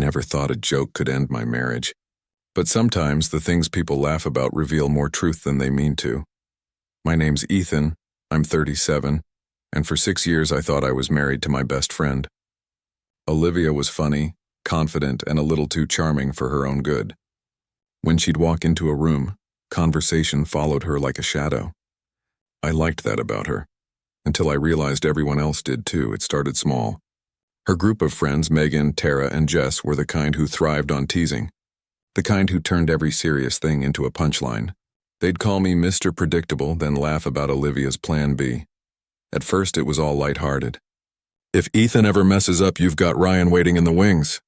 never thought a joke could end my marriage. But sometimes the things people laugh about reveal more truth than they mean to. My name's Ethan, I'm 37, and for 6 years I thought I was married to my best friend. Olivia was funny, confident, and a little too charming for her own good. When she'd walk into a room, conversation followed her like a shadow. I liked that about her, until I realized everyone else did too. It started small. Her group of friends, Megan, Tara, and Jess, were the kind who thrived on teasing, the kind who turned every serious thing into a punchline. They'd call me Mr. Predictable, then laugh about Olivia's plan B. At first it was all lighthearted. "If Ethan ever messes up, you've got Ryan waiting in the wings."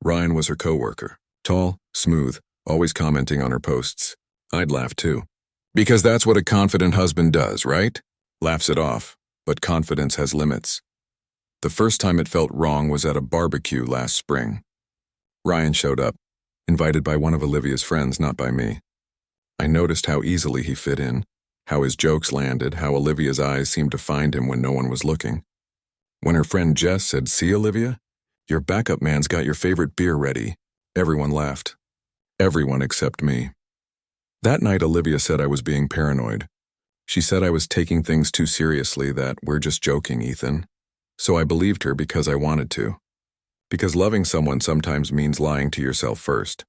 Ryan was her coworker, tall, smooth, always commenting on her posts. I'd laugh too. "Because that's what a confident husband does, right?" Laughs it off, but confidence has limits. The first time it felt wrong was at a barbecue last spring. Ryan showed up, invited by one of Olivia's friends, not by me. I noticed how easily he fit in, how his jokes landed, how Olivia's eyes seemed to find him when no one was looking. When her friend Jess said, "See, Olivia? Your backup man's got your favorite beer ready," everyone laughed. Everyone except me. That night, Olivia said I was being paranoid. She said I was taking things too seriously, that "we're just joking, Ethan." So I believed her because I wanted to. Because loving someone sometimes means lying to yourself first.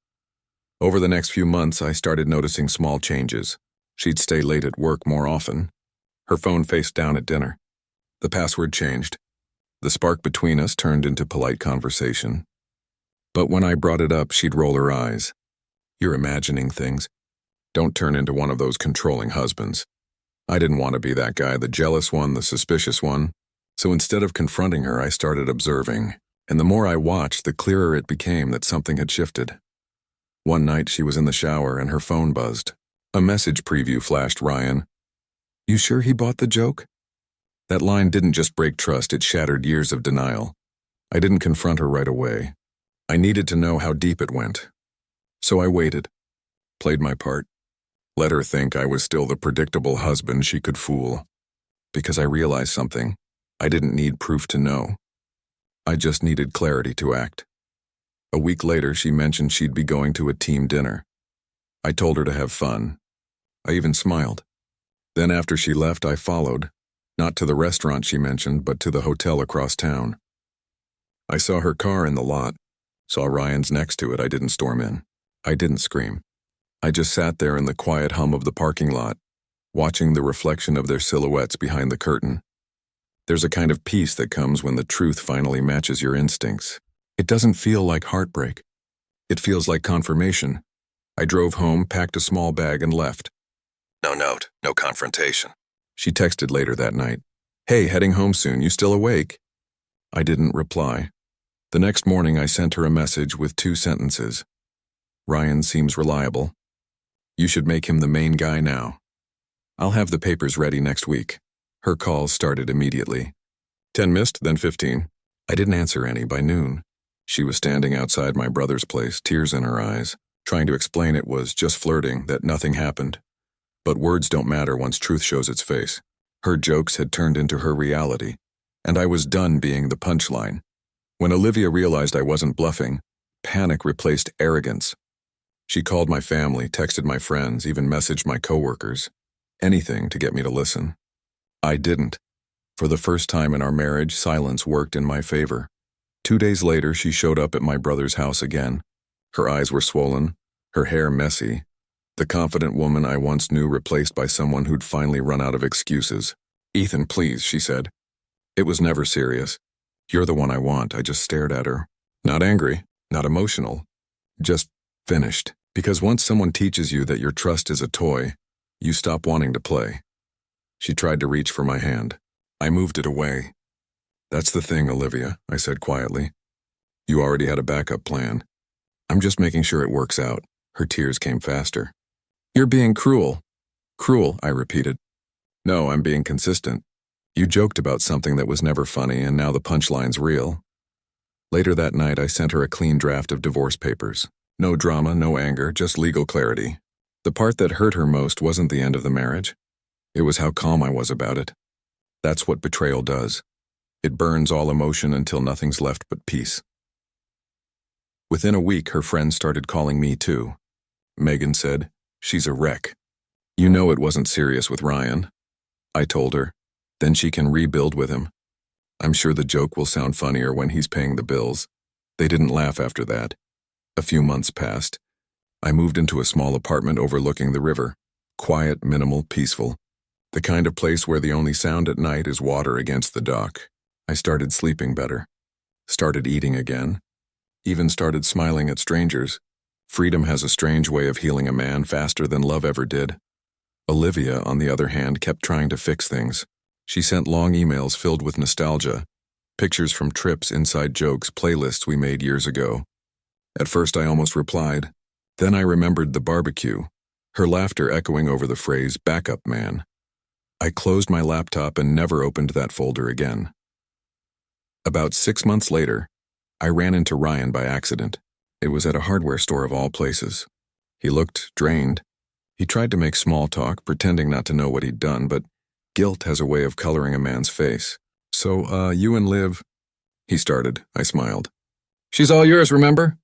Over the next few months, I started noticing small changes. She'd stay late at work more often. Her phone faced down at dinner. The password changed. The spark between us turned into polite conversation. But when I brought it up, she'd roll her eyes. "You're imagining things. Don't turn into one of those controlling husbands." I didn't want to be that guy, the jealous one, the suspicious one. So instead of confronting her, I started observing. And the more I watched, the clearer it became that something had shifted. One night, she was in the shower and her phone buzzed. A message preview flashed Ryan. "You sure he bought the joke?" That line didn't just break trust, it shattered years of denial. I didn't confront her right away. I needed to know how deep it went. So I waited, played my part, let her think I was still the predictable husband she could fool. Because I realized something. I didn't need proof to know. I just needed clarity to act. A week later, she mentioned she'd be going to a team dinner. I told her to have fun. I even smiled. Then after she left, I followed. Not to the restaurant she mentioned, but to the hotel across town. I saw her car in the lot. Saw Ryan's next to it. I didn't storm in. I didn't scream. I just sat there in the quiet hum of the parking lot, watching the reflection of their silhouettes behind the curtain. There's a kind of peace that comes when the truth finally matches your instincts. It doesn't feel like heartbreak. It feels like confirmation. I drove home, packed a small bag, and left. No note, no confrontation. She texted later that night. "Hey, heading home soon, you still awake?" I didn't reply. The next morning, I sent her a message with 2 sentences. "Ryan seems reliable. You should make him the main guy now. I'll have the papers ready next week." Her calls started immediately. 10 missed, then 15. I didn't answer any by noon. She was standing outside my brother's place, tears in her eyes, trying to explain it was just flirting, that nothing happened. But words don't matter once truth shows its face. Her jokes had turned into her reality, and I was done being the punchline. When Olivia realized I wasn't bluffing, panic replaced arrogance. She called my family, texted my friends, even messaged my coworkers. Anything to get me to listen. I didn't. For the first time in our marriage, silence worked in my favor. 2 days later, she showed up at my brother's house again. Her eyes were swollen, her hair messy. The confident woman I once knew replaced by someone who'd finally run out of excuses. "Ethan, please," she said. It was never serious. "You're the one I want." I just stared at her. Not angry, not emotional. Just finished. Because once someone teaches you that your trust is a toy, you stop wanting to play. She tried to reach for my hand. I moved it away. "That's the thing, Olivia," I said quietly. "You already had a backup plan. I'm just making sure it works out." Her tears came faster. "You're being cruel." "Cruel," I repeated. "No, I'm being consistent. You joked about something that was never funny, and now the punchline's real." Later that night, I sent her a clean draft of divorce papers. No drama, no anger, just legal clarity. The part that hurt her most wasn't the end of the marriage. It was how calm I was about it. That's what betrayal does. It burns all emotion until nothing's left but peace. Within a week, her friends started calling me too. Megan said, "She's a wreck." "You know it wasn't serious with Ryan," I told her. "Then she can rebuild with him. I'm sure the joke will sound funnier when he's paying the bills." They didn't laugh after that. A few months passed. I moved into a small apartment overlooking the river. Quiet, minimal, peaceful. The kind of place where the only sound at night is water against the dock. I started sleeping better. Started eating again. Even started smiling at strangers. Freedom has a strange way of healing a man faster than love ever did. Olivia, on the other hand, kept trying to fix things. She sent long emails filled with nostalgia, pictures from trips, inside jokes, playlists we made years ago. At first I almost replied. Then I remembered the barbecue, her laughter echoing over the phrase, "backup man." I closed my laptop and never opened that folder again. About 6 months later, I ran into Ryan by accident. It was at a hardware store of all places. He looked drained. He tried to make small talk, pretending not to know what he'd done, but guilt has a way of coloring a man's face. "So, you and Liv," he started. I smiled. "She's all yours, remember?"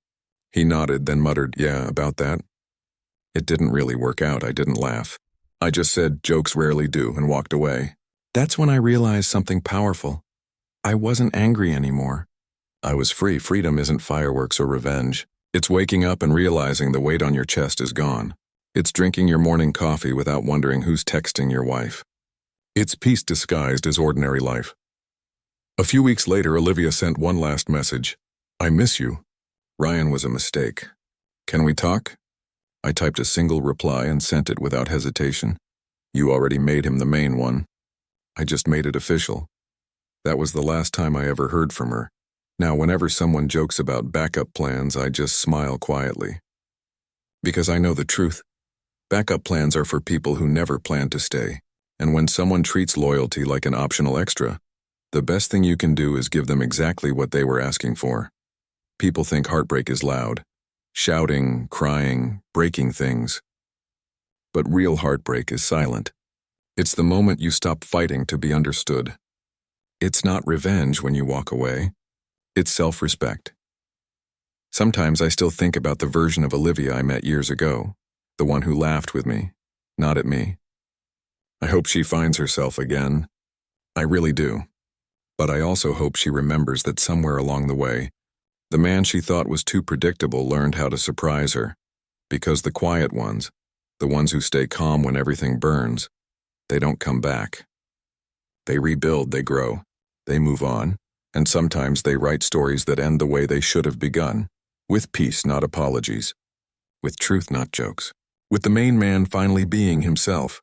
He nodded, then muttered, "Yeah, about that." It didn't really work out. I didn't laugh. I just said, "Jokes rarely do," and walked away. That's when I realized something powerful. I wasn't angry anymore. I was free. Freedom isn't fireworks or revenge. It's waking up and realizing the weight on your chest is gone. It's drinking your morning coffee without wondering who's texting your wife. It's peace disguised as ordinary life. A few weeks later, Olivia sent one last message. "I miss you. Ryan was a mistake. Can we talk?" I typed a single reply and sent it without hesitation. "You already made him the main one." I just made it official. That was the last time I ever heard from her. Now, whenever someone jokes about backup plans, I just smile quietly. Because I know the truth. Backup plans are for people who never plan to stay. And when someone treats loyalty like an optional extra, the best thing you can do is give them exactly what they were asking for. People think heartbreak is loud. Shouting, crying, breaking things. But real heartbreak is silent. It's the moment you stop fighting to be understood. It's not revenge when you walk away. It's self-respect. Sometimes I still think about the version of Olivia I met years ago, the one who laughed with me, not at me. I hope she finds herself again. I really do. But I also hope she remembers that somewhere along the way, the man she thought was too predictable learned how to surprise her. Because the quiet ones, the ones who stay calm when everything burns, they don't come back. They rebuild, they grow, they move on, and sometimes they write stories that end the way they should have begun, with peace, not apologies, with truth, not jokes, with the main man finally being himself.